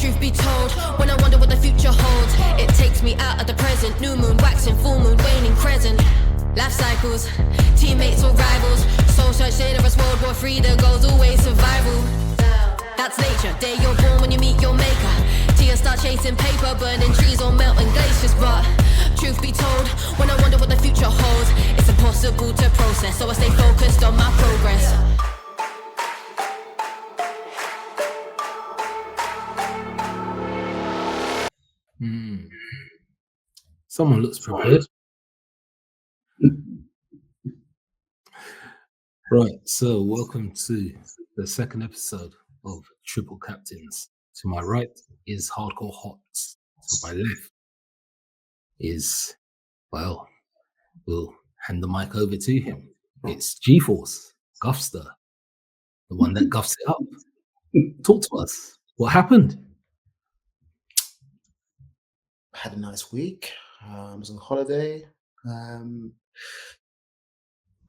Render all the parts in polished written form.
Truth be told, when I wonder what the future holds, it takes me out of the present. New moon waxing, full moon waning, crescent. Life cycles, teammates or rivals. Soul search, state of us, World War III, the goal's always survival. That's nature, day you're born when you meet your maker. Tears start chasing paper, burning trees or melting glaciers. But truth be told, when I wonder what the future holds, it's impossible to process, so I stay focused on my progress. Someone looks prepared. Right, so welcome to the second episode of Triple Captains. To my right is Hardcore Hots. To my left is, well, we'll hand the mic over to him. It's G-Force, Guffster, the one that guffs it up. Talk to us. What happened? Had a nice week. I was on holiday.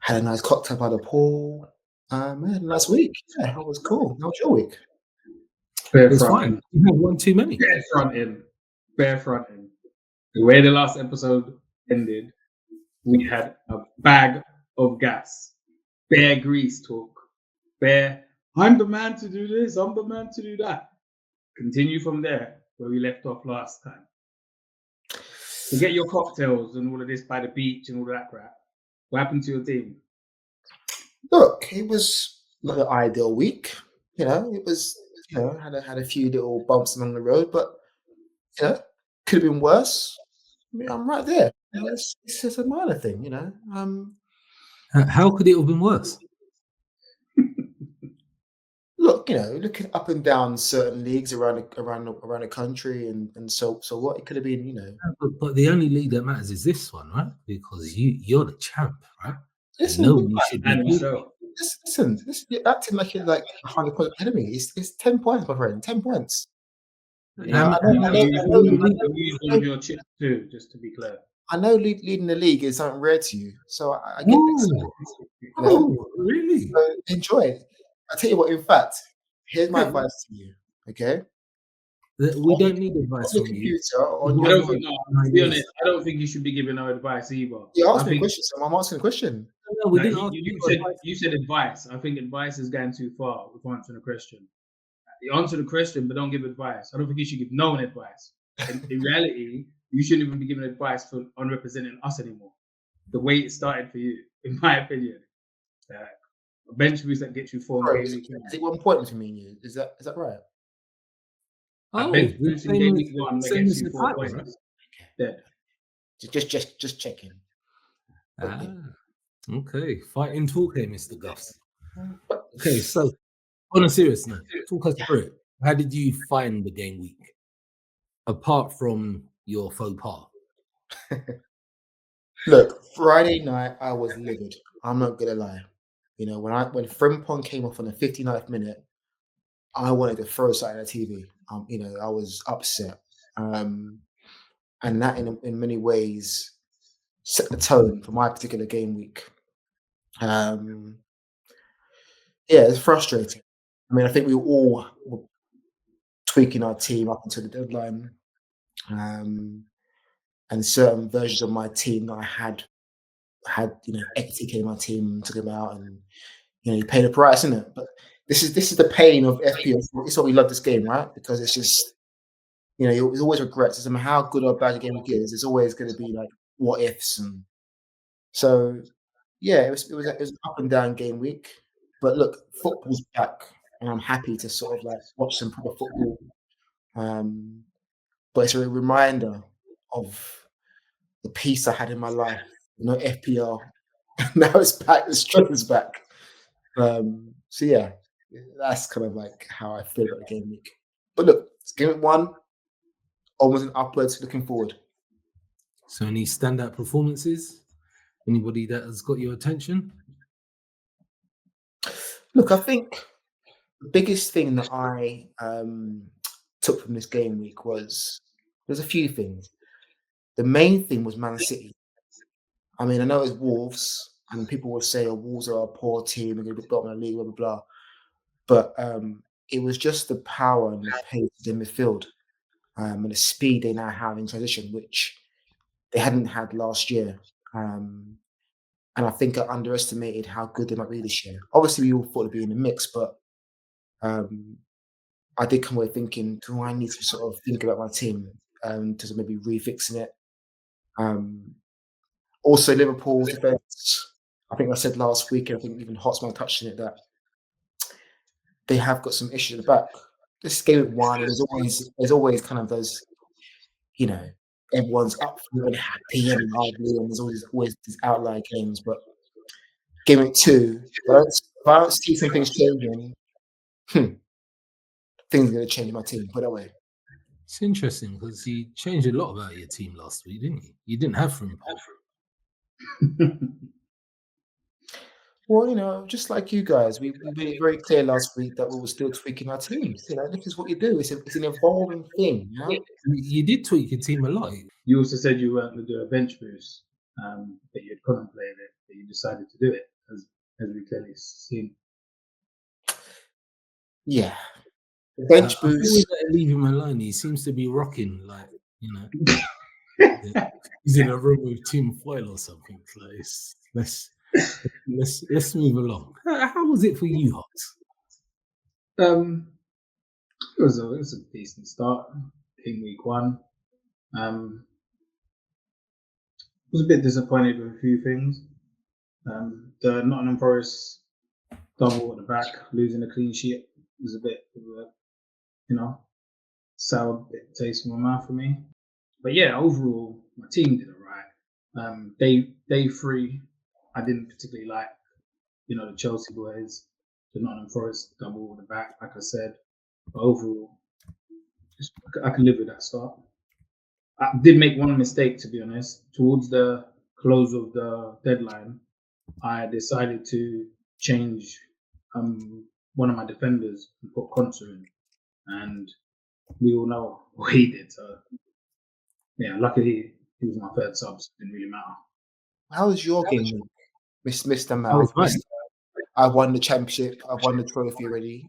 Had a nice cocktail by the pool. Had a nice week. Yeah, it was cool. How was your week? It was fine. You had one too many. Bare fronting. The way the last episode ended, we had a bag of gas. Bare grease talk. Bare, I'm the man to do this, I'm the man to do that. Continue from there, where we left off last time. To get your cocktails and all of this by the beach and all of that crap. What happened to your team? Look, it was not an ideal week. You know, it was, you know, had a few little bumps along the road, but, you know, could have been worse. I mean, I'm right there. You know, it's just a minor thing, you know. How could it have been worse? Look, you know, looking up and down certain leagues around the country, and so what it could have been, you know. But the only league that matters is this one, right? Because you're the champ, right? Listen, you should be. Listen, you're acting like you're like 100 points ahead of me. It's 10 points, my friend. 10 points. You use one of your chips too, just to be clear. I know leading the league is something rare to you, so I get this. You know? Really? So enjoy it. I tell you what. In fact, here's my advice to you. Okay. We don't need advice from you. To be honest, I don't think you should be giving no advice either. You asked me a question, so I'm asking a question. No, we didn't. You said advice. I think advice is going too far with answering a question. You answer the question, but don't give advice. I don't think you should give no one advice. In reality, you shouldn't even be giving advice on representing us anymore. The way it started for you, in my opinion. A bench boost that gets you 4 games. Is it 1 point between me and you? Is that right? Oh, bench boost in game week 1 that gets you 4 points. Right? Dead. Just checking. Okay. Fighting talk here, Mr. Guffs. Okay, so on a serious note, talk us through it. How did you find the game week? Apart from your faux pas. Look, Friday night I was livid. I'm not gonna lie. You know, when Frimpong came off on the 59th minute, I wanted to throw something at the TV. You know, I was upset. And that in many ways set the tone for my particular game week. Yeah, it's frustrating. I mean, I think we all were tweaking our team up until the deadline. And certain versions of my team that I had, you know, equity came in my team and took him out, and you know, you pay the price, isn't it? But this is the pain of FPL. It's why we love this game, right? Because it's just, you know, there's always regrets. No matter how good or bad the game is, there's always going to be like what ifs, and so yeah, it was an up and down game week. But look, football's back, and I'm happy to sort of like watch some proper football. But it's a reminder of the peace I had in my life. You know, FPL. Now it's back. The strength is back. So yeah, that's kind of like how I feel about the game week. But look, it's game week 1. Almost an upwards. Looking forward. So any standout performances? Anybody that has got your attention? Look, I think the biggest thing that I took from this game week was there's a few things. The main thing was Man City. I mean, I know it's Wolves, and people will say, "Oh, Wolves are a poor team, and they're going to be bottom of the league, blah blah blah." But it was just the power and the pace in midfield, and the speed they now have in transition, which they hadn't had last year. And I think I underestimated how good they might be this year. Obviously, we all thought they'd be in the mix, but um, I did come away thinking, do I need to sort of think about my team in terms of maybe refixing it? Also, Liverpool's defence. I think I said last week, and I think even Hotsman touched on it, that they have got some issues at the back. This GW1, and there's always kind of those, everyone's up for and happy and lively, and there's always these outlier games. But Game Week 2, if I don't see some things changing, things are going to change my team. Put it that way. It's interesting because you changed a lot about your team last week, didn't you? You didn't have Frimpong. Well, just like you guys, we made it very clear last week that we were still tweaking our teams. This is what you do. It's an evolving thing. You did tweak your team a lot. You also said you weren't going to do a bench boost, but you had contemplated it, but you decided to do it, as we clearly seen. Yeah. Bench boost. Leave him alone. He seems to be rocking, he's in a room with Tim Foyle or something. Let's move along. How was it for you, Hots? It was a decent start in week 1. Was a bit disappointed with a few things. The Nottingham Forest double at the back, losing a clean sheet was a bit of a, sour bit taste in my mouth for me. But yeah, overall, my team did all right. Day 3, I didn't particularly like, the Chelsea boys, the Nottingham Forest double at the back, like I said. But overall, I can live with that start. I did make one mistake, to be honest. Towards the close of the deadline, I decided to change one of my defenders and put Conser in. And we all know what he did. So, yeah, luckily he was my third sub, so it didn't really matter. How was your game, Mr. Mal? I won the championship. I won the trophy already.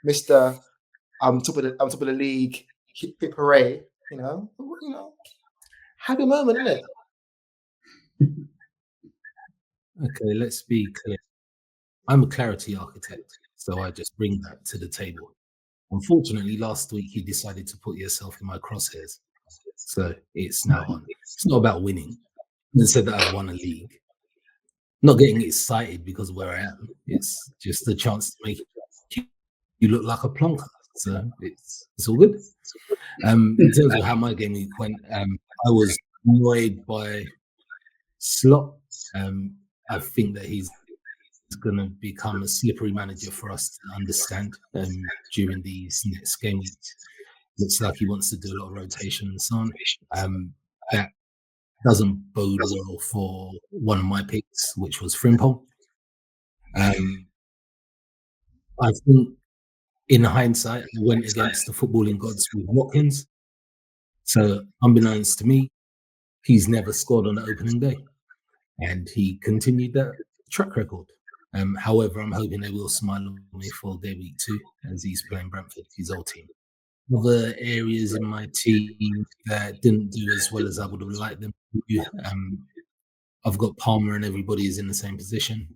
Mr. I'm top of the league. Hip hip hooray! Happy moment, isn't it? Okay, let's be clear. I'm a clarity architect, so I just bring that to the table. Unfortunately, last week you decided to put yourself in my crosshairs, so it's now on. It's not about winning. I said that I won a league. Not getting excited because of where I am. It's just a chance to make you look like a plonker. So it's all good. In terms of how my game week went, I was annoyed by Slot. I think that he's going to become a slippery manager for us to understand during these next game weeks. Looks like he wants to do a lot of rotation and so on. That doesn't bode well for one of my picks, which was Frimpong. I think in hindsight, I went against the footballing gods with Watkins. So unbeknownst to me, he's never scored on the opening day. And he continued that track record. However, I'm hoping they will smile on me for their week 2 as he's playing Brentford, his old team. Other areas in my team that didn't do as well as I would have liked them to do. I've got Palmer and everybody is in the same position.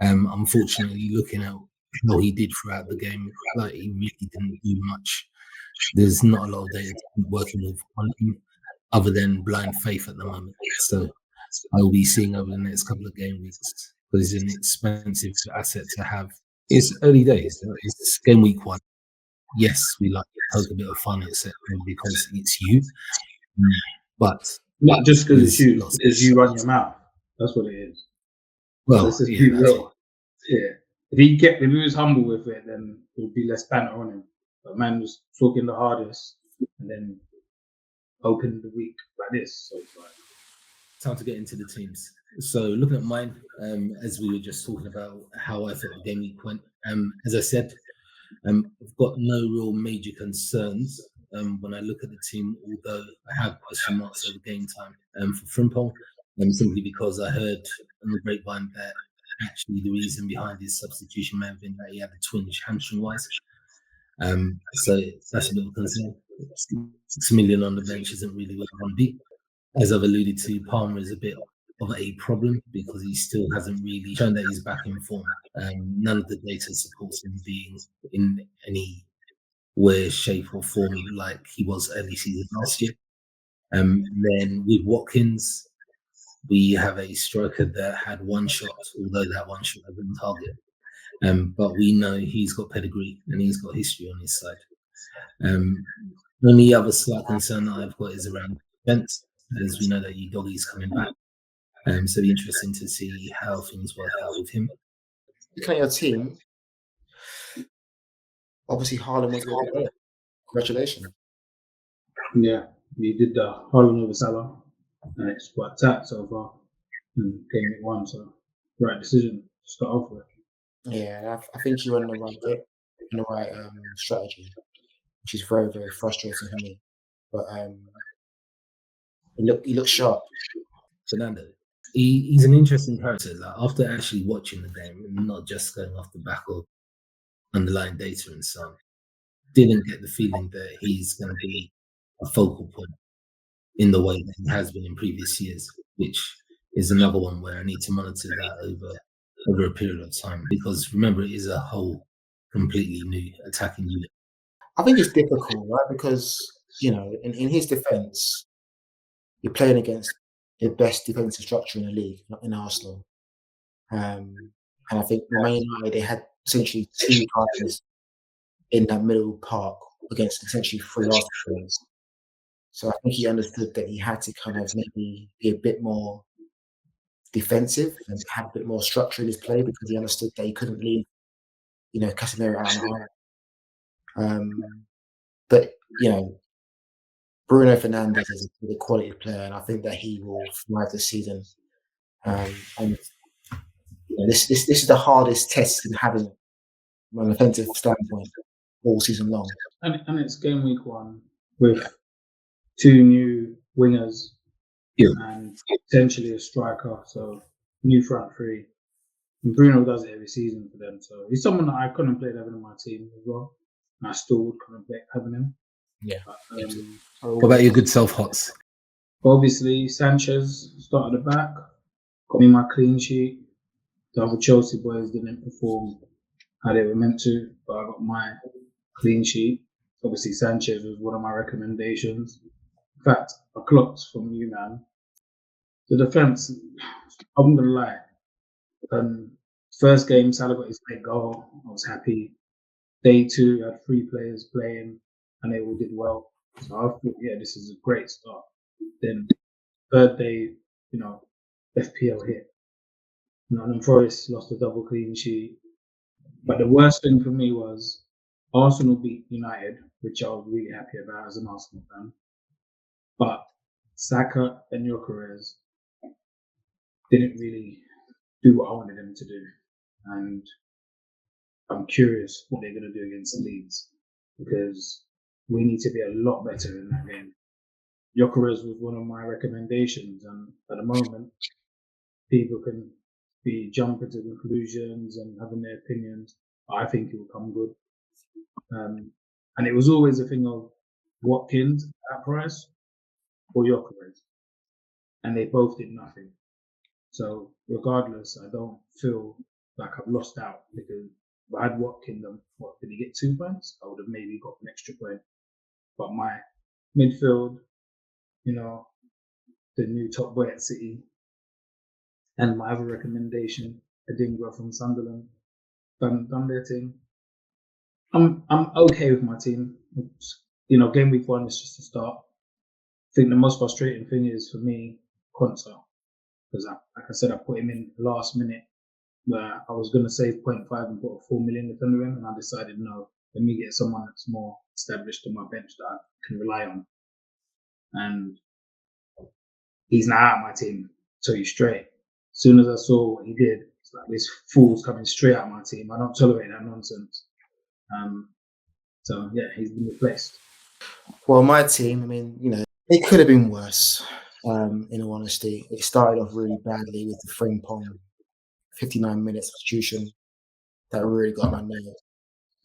Unfortunately, looking at how he did throughout the game, like he really didn't do much. There's not a lot of data working with on him other than blind faith at the moment. So I will be seeing over the next couple of game weeks because it's an expensive asset to have. It's early days. It's game week 1. Yes, we like to poke a bit of fun, etc., because it's you. But not just because it's you, because you run your mouth. That's what it is. Well, let's just be real. Yeah. If he was humble with it, then there would be less banter on him. But man was talking the hardest and then opened the week like this. So it's like time to get into the teams. So looking at mine, as we were just talking about how I thought the game week went. As I said, I've got no real major concerns when I look at the team, although I have question marks over game time for Frimpong, simply because I heard on the grapevine that actually the reason behind his substitution may have been that he had a twinge hamstring-wise. So that's a bit of a concern. 6 million on the bench isn't really where I want to be. As I've alluded to, Palmer is a bit of a problem because he still hasn't really shown that he's back in form. None of the data supports him being in any way, shape, or form like he was early season last year. Then with Watkins, we have a striker that had one shot, although that one shot has been target. But we know he's got pedigree and he's got history on his side. Only other slight concern that I've got is around defense, as we know that Udoggy's coming back. So it'll be interesting to see how things work out with him. Looking at your team, obviously Haaland was going to play. Congratulations. Yeah, we did the Haaland over Salah, and it's worked out so far. And game week 1, so right decision to start off with. Yeah, I think you're on the right strategy, which is very, very frustrating for me. But he looks sharp. Fernando, he's an interesting character. Like, after actually watching the game and not just going off the back of underlying data and so on, didn't get the feeling that he's going to be a focal point in the way that he has been in previous years, which is another one where I need to monitor that over a period of time, because remember, it is a whole completely new attacking unit. I think it's difficult, right? Because, you know, in his defence, you're playing against the best defensive structure in the league, not in Arsenal. And I think Man United, they had essentially 2 players in that middle park against essentially 3 Arsenal players. So I think he understood that he had to kind of maybe be a bit more defensive and have a bit more structure in his play, because he understood that he couldn't leave, you know, Casemiro out on high. But, you know, Bruno Fernandes is a quality player, and I think that he will thrive this season. And you know, this is the hardest test in having from an offensive standpoint all season long. And it's game week 1 with 2 new wingers and potentially a striker, so new front 3. And Bruno does it every season for them, so he's someone that I contemplate having on my team as well. And I still would contemplate having him. Yeah. What about your good self, Hots? Obviously, Sanchez started at the back, got me my clean sheet. The other Chelsea boys didn't perform how they were meant to, but I got my clean sheet. Obviously, Sanchez was one of my recommendations. In fact, I clocked from you, man. The defence, I'm going to lie. First game, Salah got his late goal. I was happy. Day 2, I had 3 players playing, and they all did well. So I thought, yeah, this is a great start. Then third day, you know, FPL hit. Nottingham Forest lost a double clean sheet. But the worst thing for me was Arsenal beat United, which I was really happy about as an Arsenal fan. But Saka and Gyökeres didn't really do what I wanted them to do. And I'm curious what they're going to do against Leeds, because we need to be a lot better in that game. Gyökeres was one of my recommendations, and at the moment, people can be jumping to conclusions and having their opinions. I think it will come good. And it was always a thing of Watkins at price or Gyökeres, and they both did nothing. So regardless, I don't feel like I've lost out, because if I had Watkins, did he get 2 points? I would have maybe got an extra point. But my midfield, you know, the new top boy at City, and my other recommendation, Adingra from Sunderland, done their thing. I'm okay with my team. You know, game week 1 is just a start. I think the most frustrating thing is for me, Konsa, because like I said, I put him in last minute where I was going to save 0.5 and put a 4 million defender in, and I decided no, let me get someone that's more established on my bench that I can rely on. And he's now out of my team, so he's straight. As soon as I saw what he did, it's like this fool's coming straight out of my team. I don't tolerate that nonsense. So yeah, he's been replaced. Well, my team, I mean, you know, it could have been worse. In all honesty, it started off really badly with the Frimpong 59-minute substitution that really got my nerves.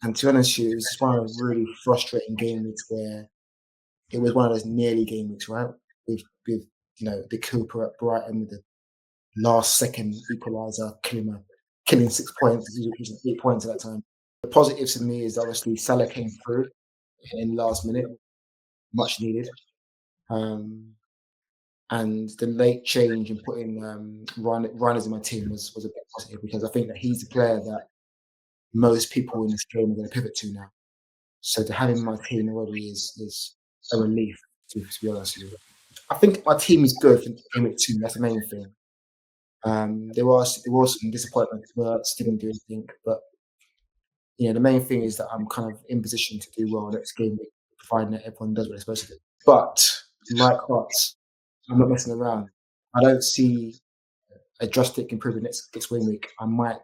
And to be honest with you, it was just one of those really frustrating game weeks where it was one of those nearly game weeks, right? With the Cooper at Brighton with the last second equaliser, killing 6 points, using 8 points at that time. The positives for me is obviously Salah came through in the last minute, much needed. And the late change in putting Reinders in my team was a bit positive, because I think that he's the player that most people in this game are going to pivot to now. So to have him in my team already is a relief, to be honest with you. I think my team is good for game week 2. That's the main thing. There was some disappointments where I didn't do anything, but the main thing is that I'm kind of in position to do well next game week, providing that everyone does what they're supposed to do. But like Hearts, I'm not messing around. I don't see a drastic improvement next game week. I might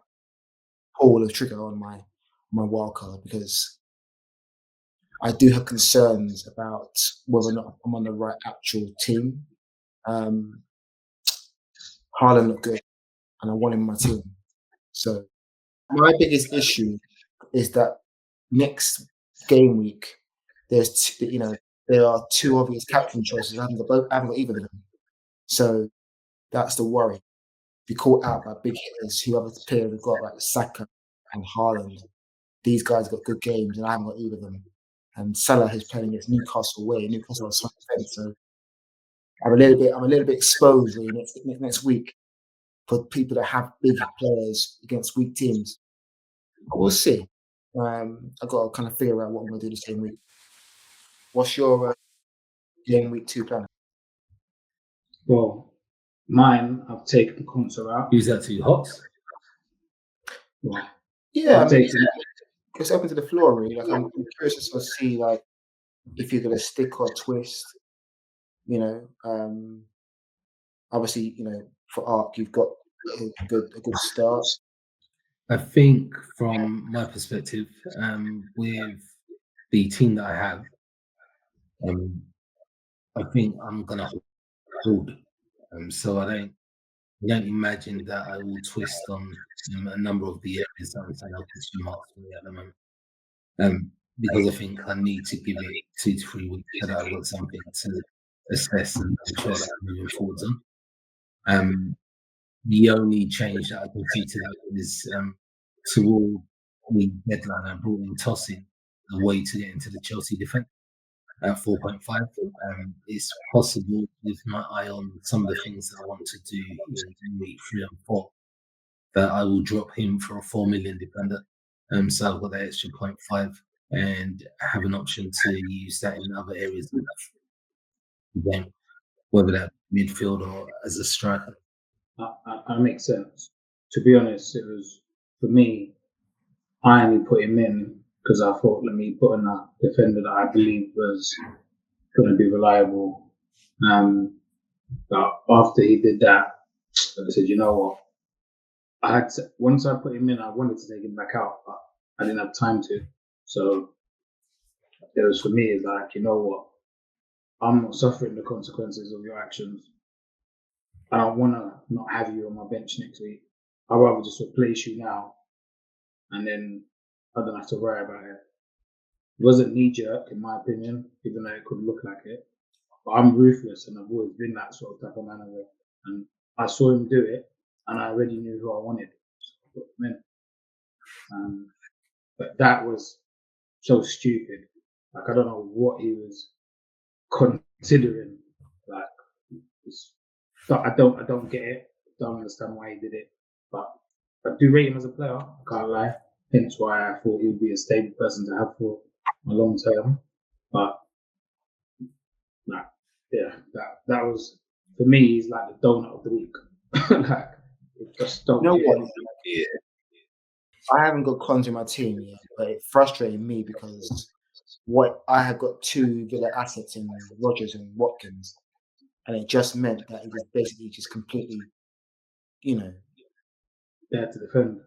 pull the trigger on my wild card, because I do have concerns about whether or not I'm on the right actual team. Haaland looked good, and I want him in my team. So my biggest issue is that next game week, there are 2 obvious captain choices. I haven't got either of them. So that's the worry. Be caught out by big hitters. Who other players have got, like Saka and Haaland? These guys got good games, and I haven't got either of them. And Salah is playing against Newcastle away. Newcastle are strong defense, so I'm a little bit exposed really next week for people that have big players against weak teams. But we'll see. I've got to kind of figure out what I'm going to do this game week. What's your game week 2 plan? Well, mine, I've taken the console out. Who's that to? Hots? Well, Yeah, I've taken it's open to the floor, really. Like, I'm curious to sort of see, like, if you're going to stick or twist. Obviously, for Ark, you've got a good start. I think from my perspective, with the team that I have, I think I'm gonna hold. So I don't imagine that I will twist on a number of the areas that I'm saying I'll question marks for me at the moment. Because I think I need to give it 2 to 3 weeks so that I've got something to assess and ensure that I'm moving forwards on. The only change that I can see to that is toward the deadline, I brought in tossing a way to get into the Chelsea defence at 4.5. It's possible, with my eye on some of the things that I want to do in week 3 and 4, that I will drop him for a 4 million defender. So I've got that extra 0.5 and have an option to use that in other areas of the game, whether that midfield or as a striker. That makes sense. To be honest, it was, for me, I only put him in because I thought, let me put in a defender that I believe was going to be reliable. But after he did that, I said, you know what? Once I put him in, I wanted to take him back out, but I didn't have time to. So it was, for me, it's like, you know what? I'm not suffering the consequences of your actions. I don't want to not have you on my bench next week. I'd rather just replace you now, and then I don't have to worry about it. It wasn't knee-jerk, in my opinion, even though it could look like it. But I'm ruthless, and I've always been that sort of type of manager. And I saw him do it, and I already knew who I wanted. So I put him in. But that was so stupid. Like, I don't know what he was considering. Like, I don't get it. Don't understand why he did it. But I do rate him as a player. I can't lie. Hence why I thought he would be a stable person to have for my long term. But that was, for me, he's like the donut of the week. Like, it just don't. You know what? Yeah. I haven't got Conte in my team yet, but it frustrated me because I had got 2 Villa assets in Rodgers and Watkins, and it just meant that it was basically just completely, They had to defend.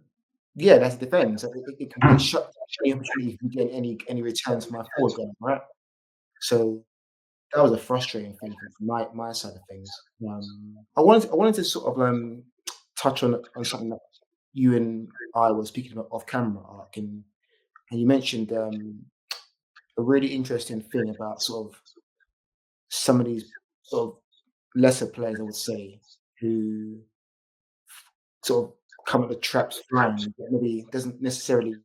Yeah, that's the defense. It completely shut any opportunity from getting any returns from my forward game, right? So that was a frustrating thing from my side of things. I wanted to sort of touch on something that you and I were speaking about off camera, Ark, and you mentioned a really interesting thing about sort of some of these sort of lesser players, I would say, who sort of come at the traps flying, but maybe doesn't necessarily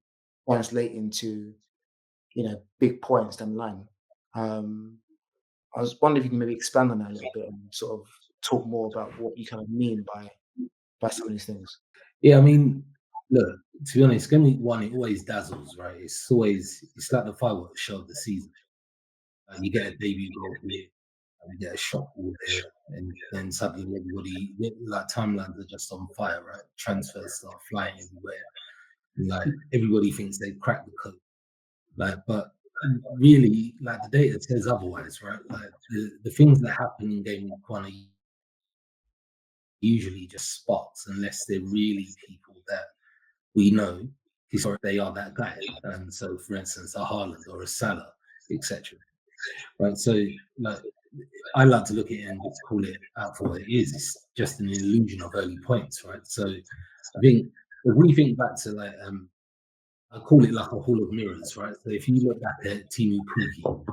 translate into big points down the line. I was wondering if you can maybe expand on that a little bit and sort of talk more about what you kind of mean by some of these things. Yeah, I mean, look, to be honest, Game Week 1, it always dazzles, right? It's like the fireworks show of the season. You get a debut goal here, and you get a shot all there, and then suddenly everybody, like timelines are just on fire, right? Transfers start flying everywhere. And, like everybody thinks they've cracked the code. Like, but really, like the data says otherwise, right? Like the things that happen in Game Week 1 are usually just spots, unless they're really people that we know historically they are that guy. And so, for instance, a Haaland or a Salah, etc. Right. So, like, I like to look at it and just call it out for what it is. It's just an illusion of early points, right? So, I think if we think back to like, I call it like a hall of mirrors, right? So, if you look back at Timu Puki,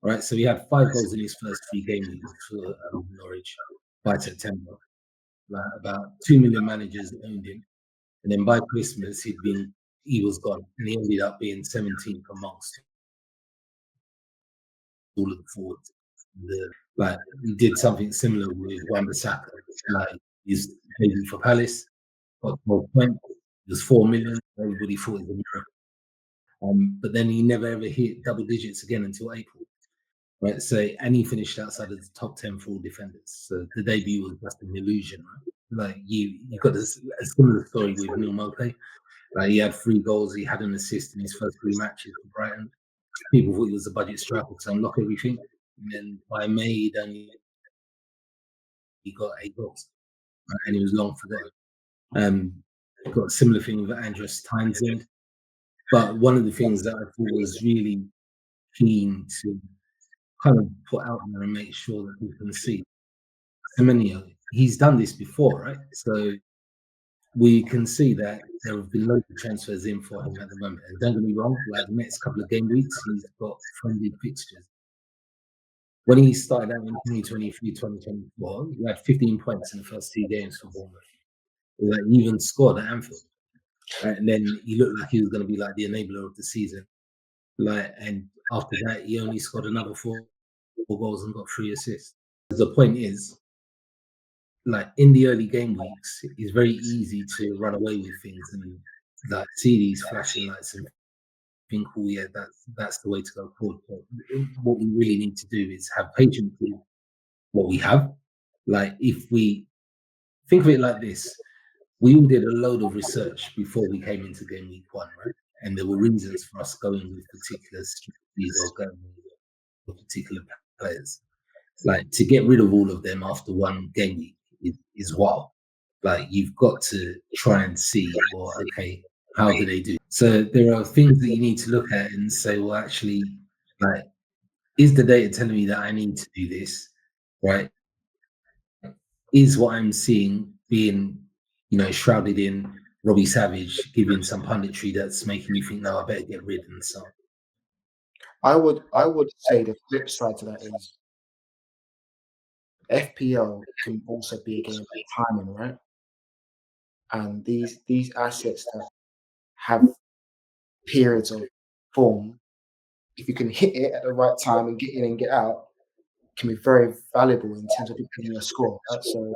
right? So he had 5 goals in his first 3 game weeks for Norwich by September. Like about 2 million managers owned him, and then by Christmas he was gone, and he ended up being 17th amongst all of the forwards. Like he did something similar with Wan-Bissaka. Like he's playing for Palace, got 12 points. It was 4 million. Everybody thought it was a miracle, but then he never ever hit double digits again until April. Right, so and he finished outside of the top 10 for all defenders. So the debut was just an illusion, right? Like you got a similar story with Neil Mope. Like he had 3 goals, he had an assist in his first 3 matches for Brighton. People thought he was a budget striker to unlock everything, and then by May he got 8 goals, right? And he was long forgotten. Got a similar thing with Andreas Townsend, but one of the things that I thought was really keen to kind of put out there and make sure that people can see. Semenyo, he's done this before, right? So we can see that there have been loads of transfers in for him at the moment. And don't get me wrong, like the next couple of game weeks, he's got friendly fixtures. When he started out in 2023, 2024, he had 15 points in the first 2 games for Bournemouth. Like, he even scored at Anfield. Right? And then he looked like he was going to be like the enabler of the season. Like, and after that, he only scored another 4 goals and got 3 assists. The point is, like in the early game weeks, it's very easy to run away with things and like see these flashing lights and think, oh yeah, that's the way to go forward. But what we really need to do is have patience with what we have. Like if we think of it like this, we all did a load of research before we came into game week 1, right? And there were reasons for us going with particular strategies or going with particular players. Like to get rid of all of them after 1 game week is wild. Like you've got to try and see, well, okay, how do they do? So there are things that you need to look at and say, well, actually, like, is the data telling me that I need to do this, right? Is what I'm seeing being, shrouded in Robbie Savage, giving some punditry that's making me think, no, I better get rid and so on. I would say the flip side to that is FPL can also be a game of timing, right? And these assets that have periods of form, if you can hit it at the right time and get in and get out, can be very valuable in terms of getting a score. Right? So,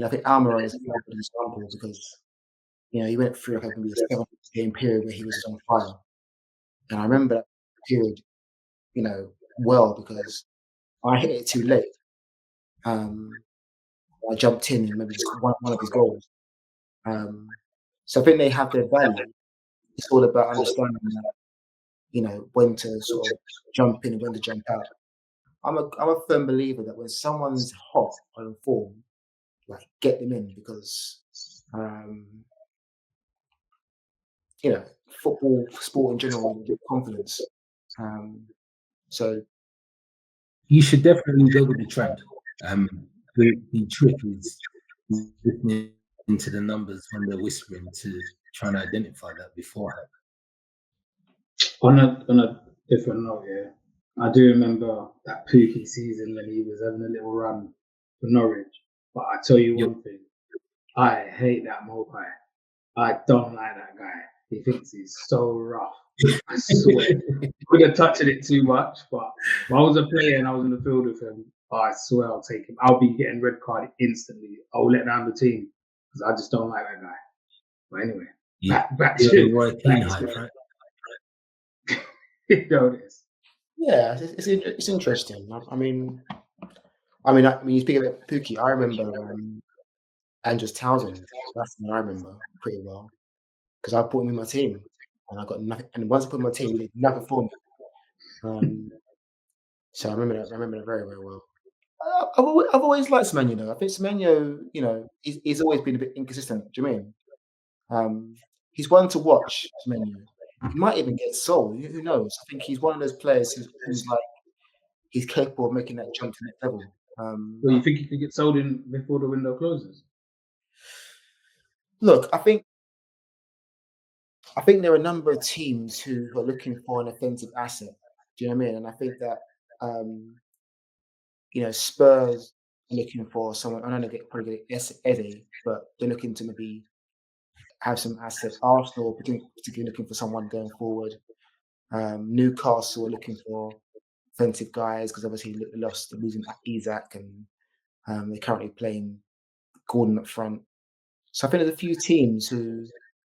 I think Almiron is a very good example because, he went through like maybe a 7-game period where he was on fire. And I remember that period, well, because I hit it too late. I jumped in and maybe just one of his goals. So I think they have their value. It's all about understanding that, when to sort of jump in and when to jump out. I'm a firm believer that when someone's hot or in form, like get them in because football, sport in general, you get confidence. So you should definitely go with the trend. The trick is listening into the numbers when they're whispering to try and identify that beforehand. On a different note, yeah, I do remember that Pookie season when he was having a little run for Norwich. But I tell you one thing, I hate that Mopai. I don't like that guy. He thinks he's so rough. I swear. Could have touched it too much, but if I was a player and I was in the field with him, I swear I'll take him. I'll be getting red carded instantly. I'll let down the team because I just don't like that guy. But anyway, back to Roy Keane hype, right? you know this. Yeah, it's interesting. I mean, you speak about Pookie. I remember Andrews Townsend. That's what I remember pretty well because I put him in my team, and I got nothing. And once I put him in my team, he did nothing for me. So I remember that very, very well. I've always liked Semenyo though. I think Semenyo, he's always been a bit inconsistent. Do you mean? He's one to watch. Semenyo. He might even get sold. Who knows? I think he's one of those players who's like he's capable of making that jump to the next level. Well, you think he could get sold in before the window closes? Look, I think there are a number of teams who are looking for an offensive asset. Do you know what I mean? And I think that Spurs are looking for someone. I don't know, probably get Eddie, but they're looking to maybe have some assets. Arsenal, particularly looking for someone going forward. Newcastle are looking for offensive guys because obviously losing Isaac, and they're currently playing Gordon up front. So I think there's a few teams who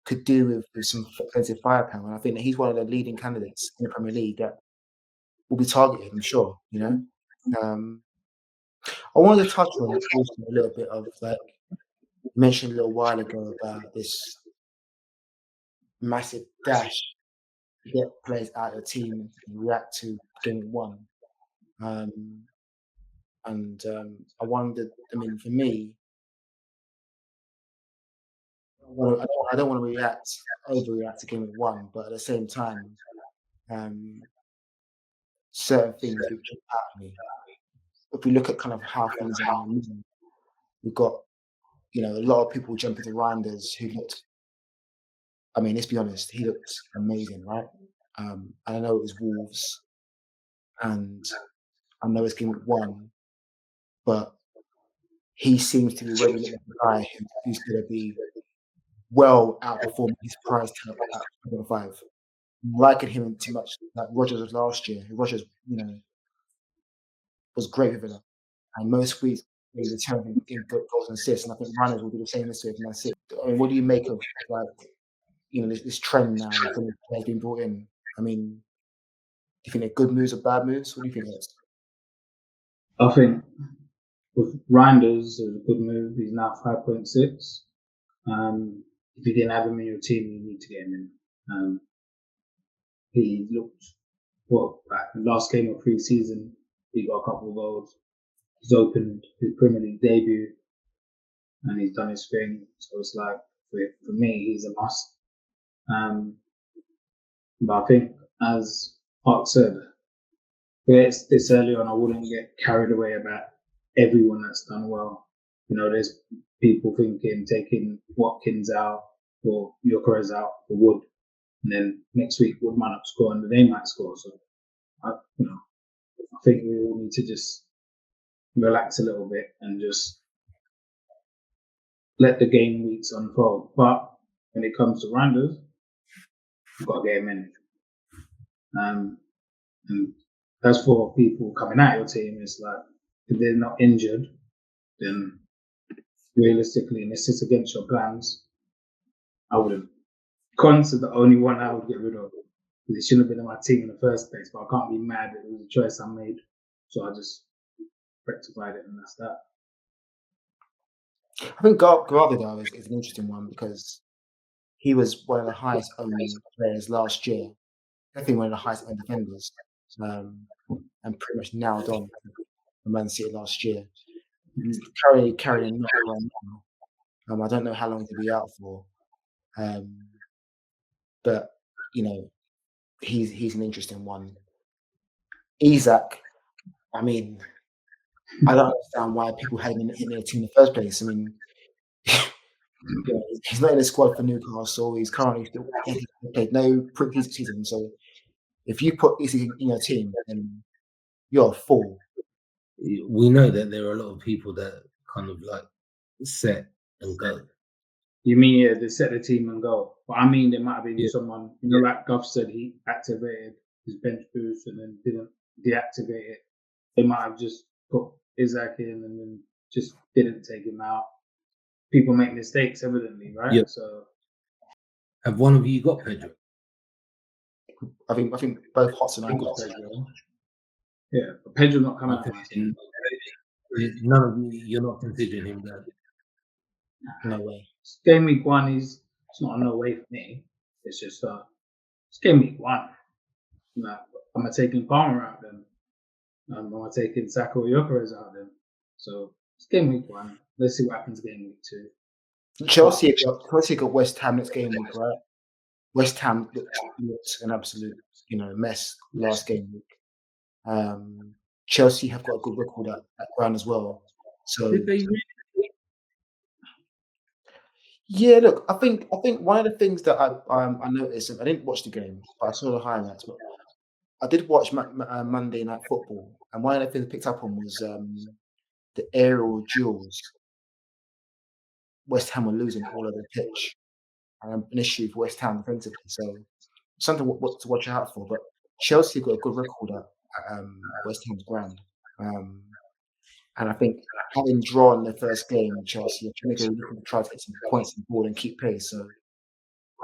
could do with some offensive firepower, and I think that he's one of the leading candidates in the Premier League that will be targeted. I'm sure. I wanted to touch on a little bit of like you mentioned a little while ago about this massive dash to get players out of the team and react to game one. And I wondered. I mean, for me, I don't want to overreact to game one, but at the same time, certain things which jump out at me. If we look at kind of how things are, we've got a lot of people jumping to Reinders who looked. I mean, let's be honest, he looked amazing, right? And I know it was Wolves, and I know it's game one, but he seems to be really a guy who's going to be well outperforming his price tag at 5. Liking him too much like Rogers of last year. Rogers, was great with it. And most weeks he's returning in goals and assists, and I think Reinders will do the same this week. And that's it. I mean, what do you make of this trend now that has been brought in? I mean, do you think they're good moves or bad moves? What do you think it is? I think with Reinders, it was a good move. He's now 5.6. If you didn't have him in your team, you need to get him in. He looked the last game of pre-season, he got a couple of goals. He's opened his Premier League debut, and he's done his thing. So it's like for me, he's a must. But I think, as Mark said, this early on, I wouldn't get carried away about everyone that's done well. There's people thinking taking Watkins out or Gyökeres out for Wood, and then next week Wood might not score and they might score. So, I think we all need to just relax a little bit and just let the game weeks unfold. But when it comes to Reinders, you've got to get him in. And as for people coming out of your team, it's like if they're not injured, then realistically, and this is against your plans, I wouldn't. Cons is the only one I would get rid of. Because he shouldn't have been in my team in the first place, but I can't be mad that it was a choice I made. So I just rectified it, and that's that. I think Garvey, though, is an interesting one because he was one of the highest owned players last year. Definitely one of the highest owned defenders. And pretty much nailed on for Man City last year. He's carrying a knock right now. I don't know how long he'll be out for. But, he's an interesting one. Isaac, I mean, I don't understand why people had him in the team in the first place. I mean, he's not in the squad for Newcastle. He's currently still played no pre-season season. So if you put Izzy in your team, then you're a fool. We know that there are a lot of people that kind of like set and go. You mean they set the team and go? But I mean, there might have been someone, like Guffs said, he activated his bench boost and then didn't deactivate it. They might have just put Isaac in and then just didn't take him out. People make mistakes, evidently, right? Yeah. So, have one of you got Pedro? I think both Hots and I got Pedro. Yeah, but Pedro not coming out. None of you, you're not considering him that. No way. Game week 1 it's not a no way for me. It's just it's game week 1. Am I taking Palmer out then? Am I taking Saka or Gyökeres out then? So it's game week 1. Let's see what happens game week 2. Chelsea got West Ham next game week, right? West Ham looked an absolute mess last game week. Chelsea have got a good record at ground as well. So Did they really? yeah, look, I think one of the things that I noticed, I didn't watch the game, but I saw the highlights. But I did watch Monday Night Football, and one of the things I picked up on was the aerial duels. West Ham were losing all over the pitch, an issue for West Ham defensively. So something to watch out for. But Chelsea got a good record at West Ham's ground. And I think having drawn the first game, Chelsea are looking to try to get some points on the board and keep pace. So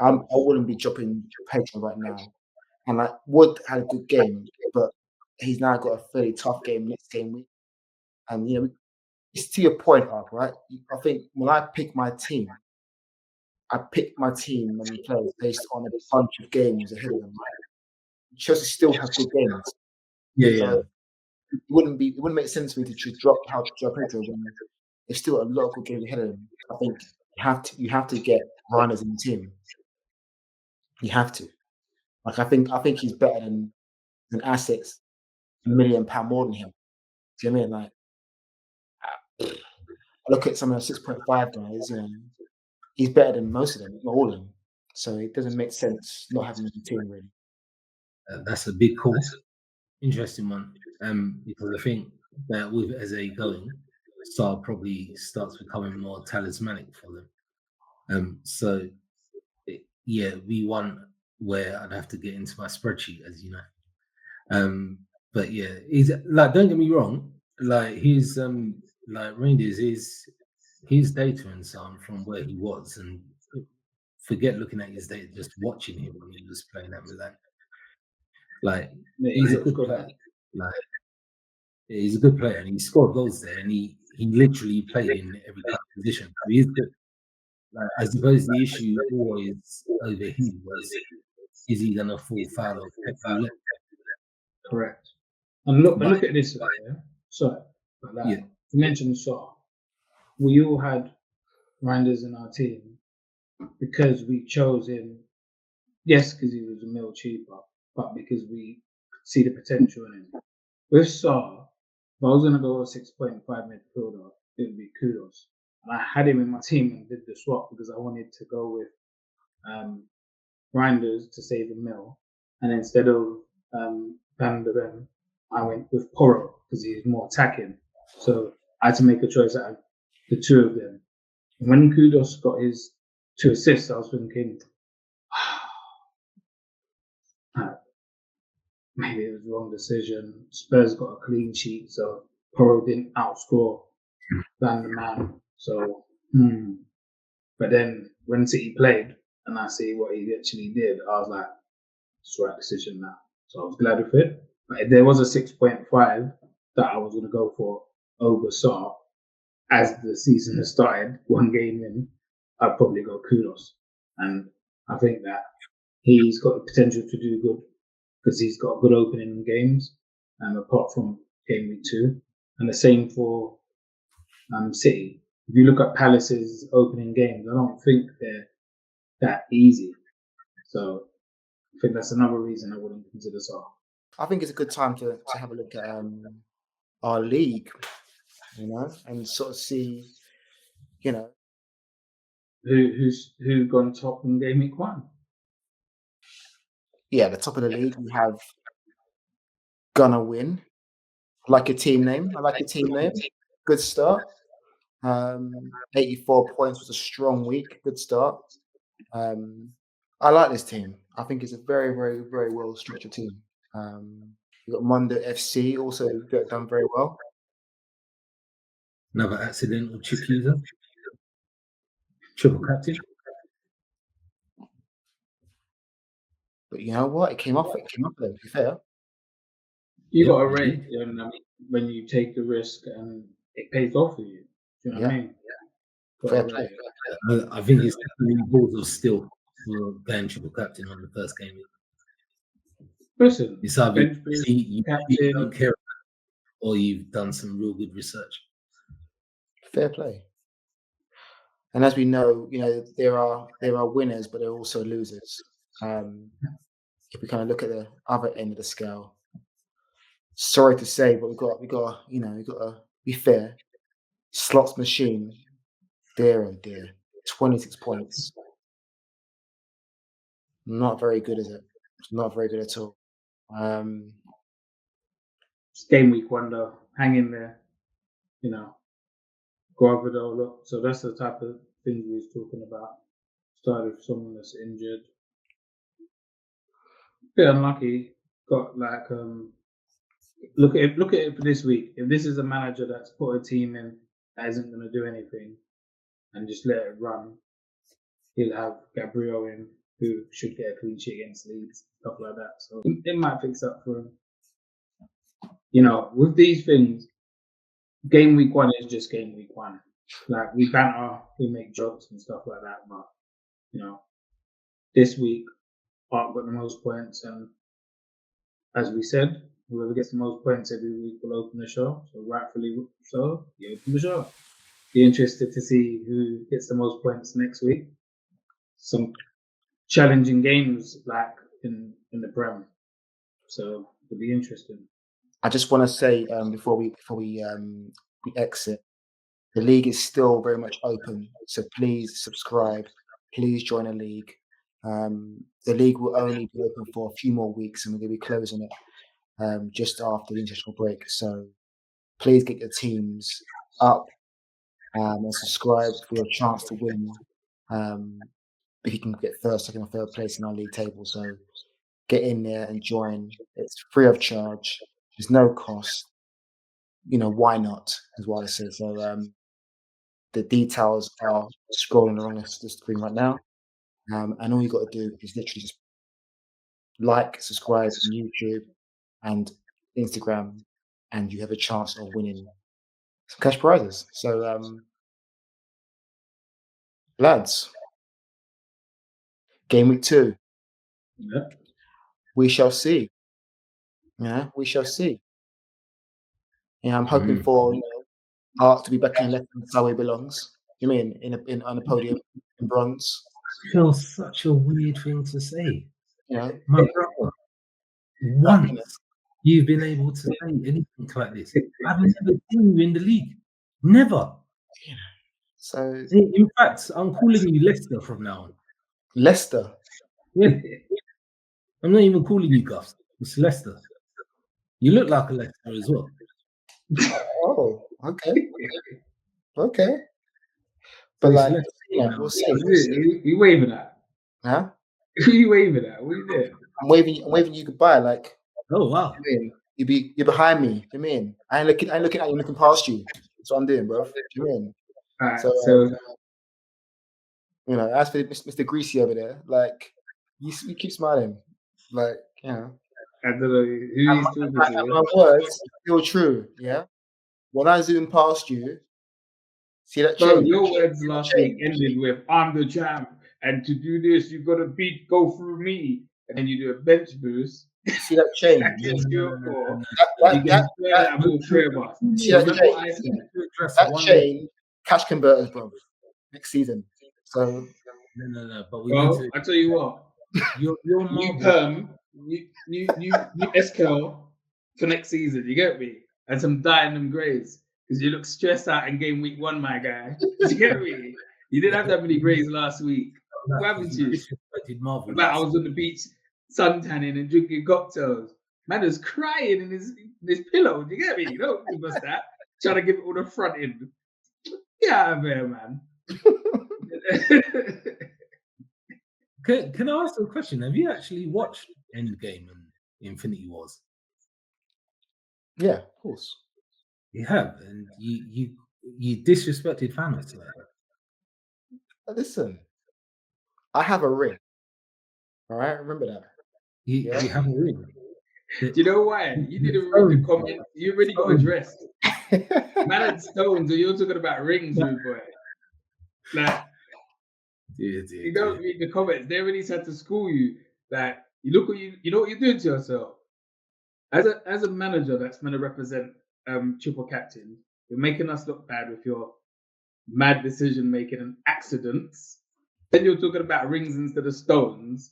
I wouldn't be dropping Pedro right now. And Wood had a good game, but he's now got a fairly tough game next game week. And it's to your point, Ark, right? I think when I pick my team, I pick my team and players based on a bunch of games ahead of them. Right? Chelsea still have good games. Yeah. It wouldn't make sense for me to drop Pedro when there's still a lot of good games ahead of him. I think you have to get Reinders in the team. You have to. I think he's better than assets £1 million more than him. Do you know what I mean? I look at some of the 6.5 guys, he's better than most of them, not all of them. So it doesn't make sense not having him in the team really. That's a big call. Interesting one. Because I think that with Eze going, Star probably starts becoming more talismanic for them. So V1 where I'd have to get into my spreadsheet, as you know. But yeah, he's like, don't get me wrong, like his Rangers his data and so on from where he was, and forget looking at his data, just watching him when he was playing at Milan. Like he's a good player. Like he's a good player, and he scored goals there, and he literally played in every kind of position. So he's good. Like, I suppose the issue always over him was, is he gonna fall foul of Pep Roulette? Correct. And look at it this way, yeah. So you mentioned Shaw. We all had Reinders in our team because we chose him. Yes, because he was a mil cheaper, but because we see the potential in him. With Shaw, if I was going to go a 6.5 midfielder, it would be Kudos. And I had him in my team and did the swap because I wanted to go with Reinders to save a mil. And instead of Van de Ven, I went with Porro because he's more attacking. So I had to make a choice out of the two of them. And when Kudos got his 2 assists, I was thinking, maybe it was the wrong decision. Spurs got a clean sheet, so Porro didn't outscore Van der Man. So, But then when City played and I see what he actually did, I was like, it's the right decision now. So I was glad with it. But if there was a 6.5 that I was going to go for over Sarr, as the season has started, 1 game in, I'd probably go Kudos. And I think that he's got the potential to do good because he's got a good opening in games, apart from game week 2. And the same for City. If you look at Palace's opening games, I don't think they're that easy. So I think that's another reason I wouldn't consider Sarr. I think it's a good time to have a look at our league, and sort of see, Who's gone top in game week 1? Yeah, the top of the league, we have Gonna Win. I like your team name. Good start. 84 points was a strong week. Good start. I like this team. I think it's a very, very, very well structured team. You've got Mondo FC also done very well. Another accidental chip user. Triple captain. But you know what? It came off there, to be fair. You got to rate when you take the risk and it pays off for you. Do you know what I mean? Fair play. I think it's definitely balls of steel for playing triple captain on the first game. Listen, it's either you don't care or you've done some real good research. Fair play. And as we know, there are winners, but there are also losers. If we kind of look at the other end of the scale, sorry to say, but we got to be fair. Slots machine, dear oh dear, 26 points. Not very good, is it? It's not very good at all. It's game week 1 though. Hang in there. GW1 all up. So that's the type of thing we was talking about. Started with someone that's injured. Bit unlucky. Got like look at it for this week. If this is a manager that's put a team in that isn't going to do anything and just let it run, he'll have Gabriel in, who should get a clean sheet against Leeds, stuff like that. So it might fix up for him. With these things, game week 1 is just game week 1. Like, we banter, we make jokes and stuff like that, but this week Art got the most points, and as we said, whoever gets the most points every week will open the show. So rightfully so, you open the show. Be interested to see who gets the most points next week. Some challenging games like in the Prem, so it'll be interesting. I just want to say before we exit, the league is still very much open. So please subscribe. Please join the league. The league will only be open for a few more weeks, and we're going to be closing it just after the international break. So please get your teams up and subscribe for your chance to win. If you can get first, second, or third place in our league table. So get in there and join. It's free of charge. There's no cost. Why not? Is what I say. So the details are scrolling along the screen right now. And all you got to do is literally just like, subscribe on YouTube and Instagram, and you have a chance of winning some cash prizes. So, lads, game week 2. Yeah. We shall see. Yeah, we shall see. Yeah, I'm hoping for Art to be back in left hand side where he belongs. You mean on the podium in bronze? It feels such a weird thing to say. My brother, once you've been able to say anything like this, I've never seen you in the league. Never. So, in fact, I'm calling you Leicester from now on. Leicester? Yeah. I'm not even calling you Guffs. It's Leicester. You look like a Leicester as well. Oh, okay. Okay. But like, we'll see. You waving at? Huh? Who you waving at? What you doing? I'm waving you goodbye. Like, oh wow. You're behind me. You mean? I ain't looking at you, I'm looking past you. That's what I'm doing, bro. You mean? Right, so as for Mr. Greasy over there, like, you keep smiling. Like, I don't know who he's talking to. My words are still true, yeah? When I zoom past you, see that change? Bro, your words last week ended with, I'm the champ, and to do this, you've got to go through me. And then you do a bench boost. See that change? That change, cash converters, bro. Next season. So no. But I tell you what, your new perm, new SKL for next season. You get me? And some dye in them greys because you look stressed out in game week 1, my guy. You get me? You didn't have that many grades last week. No, What happened to you? disrespected Marvel. About I was on the beach suntanning and drinking cocktails. Man was crying in his pillow. Do you get me? You don't give us that. Trying to give it all the front end. Get out of here, man. Can I ask a question? Have you actually watched Endgame and Infinity Wars? Yeah, of course. You have, and you disrespected Thanos today. Listen, I have a ring. All right, remember that. You have a ring. Do you know why? You didn't read the comment. You already got addressed. Man had stones, and you're talking about rings, rude boy. Like, you don't read the comments. They already said to school you that you look what you know what you're doing to yourself. As a manager that's going to represent triple captain, you're making us look bad with your mad decision making and accidents. Then you're talking about rings instead of stones.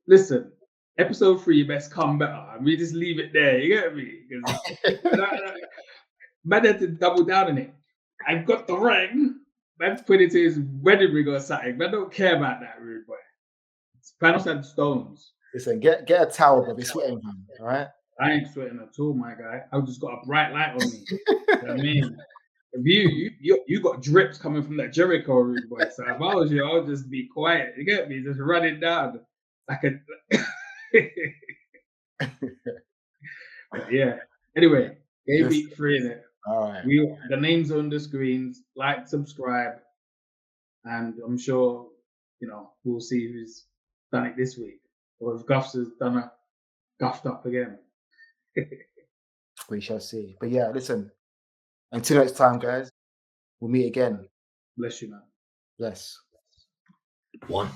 Listen, episode 3, you best come better. And we just leave it there. You get me? Man had to double down on it. I've got the ring. Man put it to his wedding ring or something. Man don't care about that, rude boy. Thanos had stones. Listen, get a towel, bro. It's sweating, man. All right. I ain't sweating at all, my guy. I've just got a bright light on me. You know what I mean? If you got drips coming from that Jericho, rude boy. So if I was you, I would just be quiet. You get me? Just run it down like a. Yeah. Anyway, game week 3 in it. All right. The names are on the screens. Like, subscribe, and I'm sure we'll see who's done it this week, or if Guffs has done a guffed up again. We shall see. But yeah, listen. Until next time, guys. We'll meet again. Bless you, man. Bless. One.